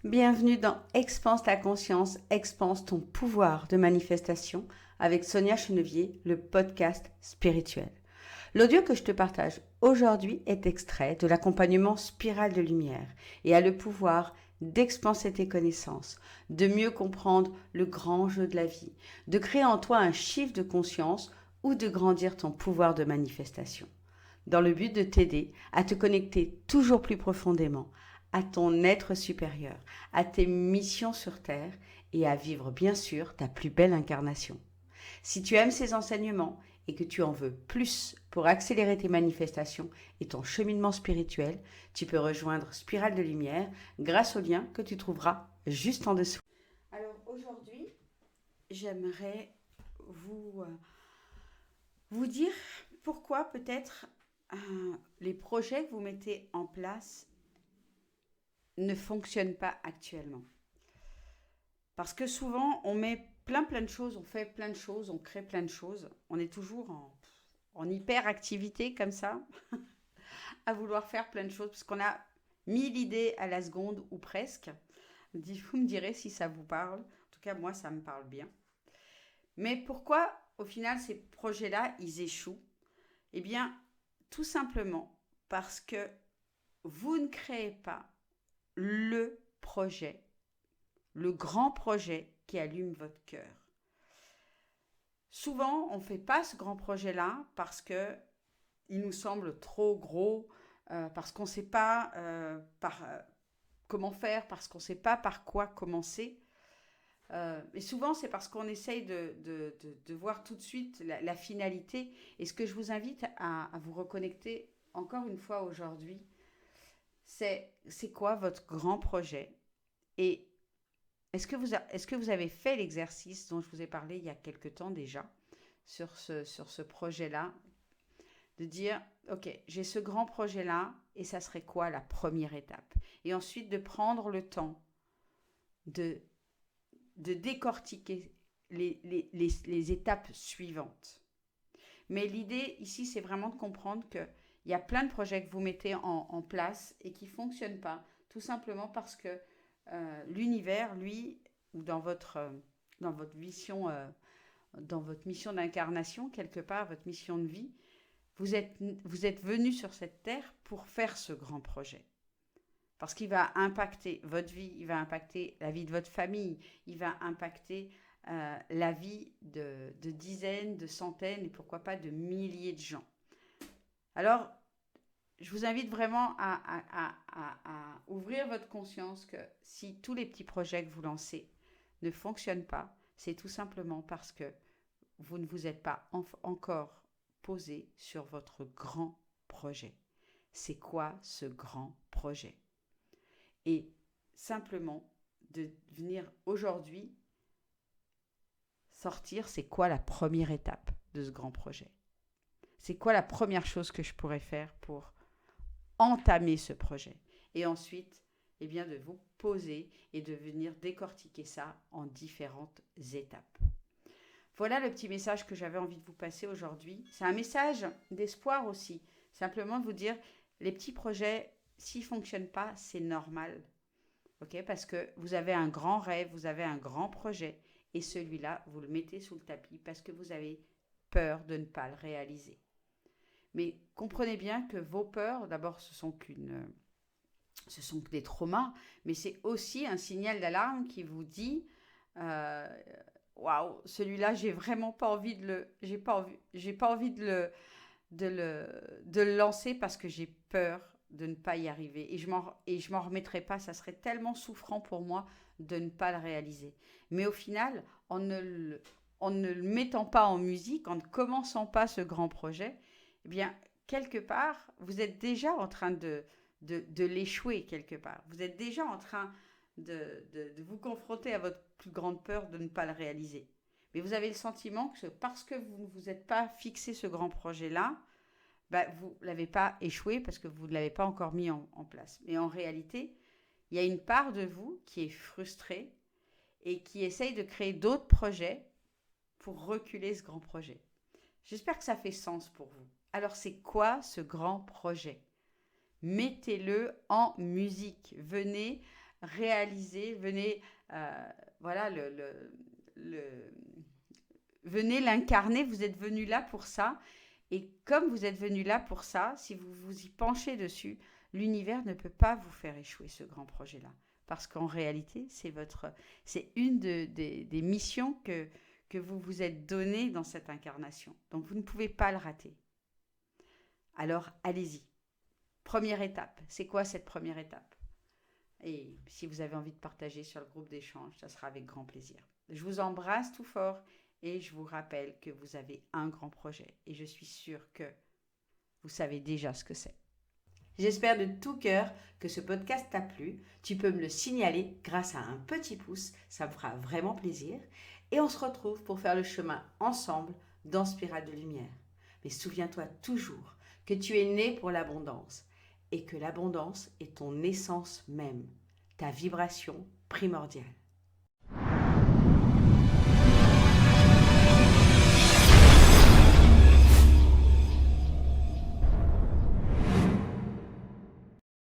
Bienvenue dans Expanse ta conscience, expanse ton pouvoir de manifestation avec Sonia Chenevier, le podcast spirituel. L'audio que je te partage aujourd'hui est extrait de l'accompagnement Spirale de Lumière et a le pouvoir d'expanser tes connaissances, de mieux comprendre le grand jeu de la vie, de créer en toi un chiffre de conscience ou de grandir ton pouvoir de manifestation, dans le but de t'aider à te connecter toujours plus profondément à ton être supérieur, à tes missions sur Terre et à vivre bien sûr ta plus belle incarnation. Si tu aimes ces enseignements et que tu en veux plus pour accélérer tes manifestations et ton cheminement spirituel, tu peux rejoindre Spirale de Lumière grâce au lien que tu trouveras juste en dessous. Alors aujourd'hui, j'aimerais vous dire pourquoi peut-être les projets que vous mettez en place ne fonctionnent pas actuellement. Parce que souvent, on met plein de choses, on fait plein de choses, on crée plein de choses. On est toujours en hyperactivité comme ça, à vouloir faire plein de choses, parce qu'on a 1000 idées à la seconde ou presque. Vous me direz si ça vous parle. En tout cas, moi, ça me parle bien. Mais pourquoi, au final, ces projets-là, ils échouent? Eh bien, tout simplement parce que vous ne créez pas le projet, le grand projet qui allume votre cœur. Souvent, on ne fait pas ce grand projet-là parce que il nous semble trop gros, parce qu'on ne sait pas comment faire, parce qu'on ne sait pas par quoi commencer. Et souvent, c'est parce qu'on essaye de voir tout de suite la finalité. Et ce que je vous invite à vous reconnecter encore une fois aujourd'hui, c'est quoi votre grand projet? Et est-ce que vous avez fait l'exercice dont je vous ai parlé il y a quelque temps déjà sur ce projet-là, de dire, OK, j'ai ce grand projet-là, et ça serait quoi la première étape? Et ensuite de prendre le temps de, de décortiquer les étapes suivantes. Mais l'idée ici, c'est vraiment de comprendre qu'il y a plein de projets que vous mettez en place et qui ne fonctionnent pas, tout simplement parce que l'univers, lui, ou dans votre vision, dans votre mission d'incarnation, quelque part, votre mission de vie, vous êtes venu sur cette terre pour faire ce grand projet. Parce qu'il va impacter votre vie, il va impacter la vie de votre famille, il va impacter la vie de dizaines, de centaines et pourquoi pas de milliers de gens. Alors, je vous invite vraiment à ouvrir votre conscience que si tous les petits projets que vous lancez ne fonctionnent pas, c'est tout simplement parce que vous ne vous êtes pas encore posé sur votre grand projet. C'est quoi ce grand projet? Et simplement de venir aujourd'hui sortir, c'est quoi la première étape de ce grand projet? C'est quoi la première chose que je pourrais faire pour entamer ce projet? Et ensuite, eh bien, de vous poser et de venir décortiquer ça en différentes étapes. Voilà le petit message que j'avais envie de vous passer aujourd'hui. C'est un message d'espoir aussi. Simplement de vous dire, les petits projets, s'ils ne fonctionnent pas, c'est normal. Okay, parce que vous avez un grand rêve, vous avez un grand projet. Et celui-là, vous le mettez sous le tapis parce que vous avez peur de ne pas le réaliser. Mais comprenez bien que vos peurs, d'abord, ce sont que des traumas, mais c'est aussi un signal d'alarme qui vous dit waouh, celui-là, j'ai vraiment pas envie j'ai pas envie de le lancer parce que j'ai peur de ne pas y arriver. Et je m'en remettrai pas. Ça serait tellement souffrant pour moi de ne pas le réaliser. Mais au final, en ne le mettant pas en musique, en ne commençant pas ce grand projet, eh bien, quelque part, vous êtes déjà en train de l'échouer quelque part. Vous êtes déjà en train de vous confronter à votre plus grande peur de ne pas le réaliser. Mais vous avez le sentiment que parce que vous ne vous êtes pas fixé ce grand projet-là, bah, vous ne l'avez pas échoué parce que vous ne l'avez pas encore mis en place. Mais en réalité, il y a une part de vous qui est frustrée et qui essaye de créer d'autres projets pour reculer ce grand projet. J'espère que ça fait sens pour vous. Alors, c'est quoi ce grand projet? Mettez-le en musique. Venez réaliser, voilà, venez l'incarner, vous êtes venu là pour ça. Et comme vous êtes venu là pour ça, si vous vous y penchez dessus, l'univers ne peut pas vous faire échouer ce grand projet-là. Parce qu'en réalité, c'est une des missions que vous vous êtes donné dans cette incarnation. Donc vous ne pouvez pas le rater. Alors allez-y. Première étape. C'est quoi cette première étape? Et si vous avez envie de partager sur le groupe d'échange, ça sera avec grand plaisir. Je vous embrasse tout fort et je vous rappelle que vous avez un grand projet. Et je suis sûre que vous savez déjà ce que c'est. J'espère de tout cœur que ce podcast t'a plu. Tu peux me le signaler grâce à un petit pouce, ça me fera vraiment plaisir. Et on se retrouve pour faire le chemin ensemble dans Spirale de Lumière. Mais souviens-toi toujours que tu es né pour l'abondance et que l'abondance est ton essence même, ta vibration primordiale.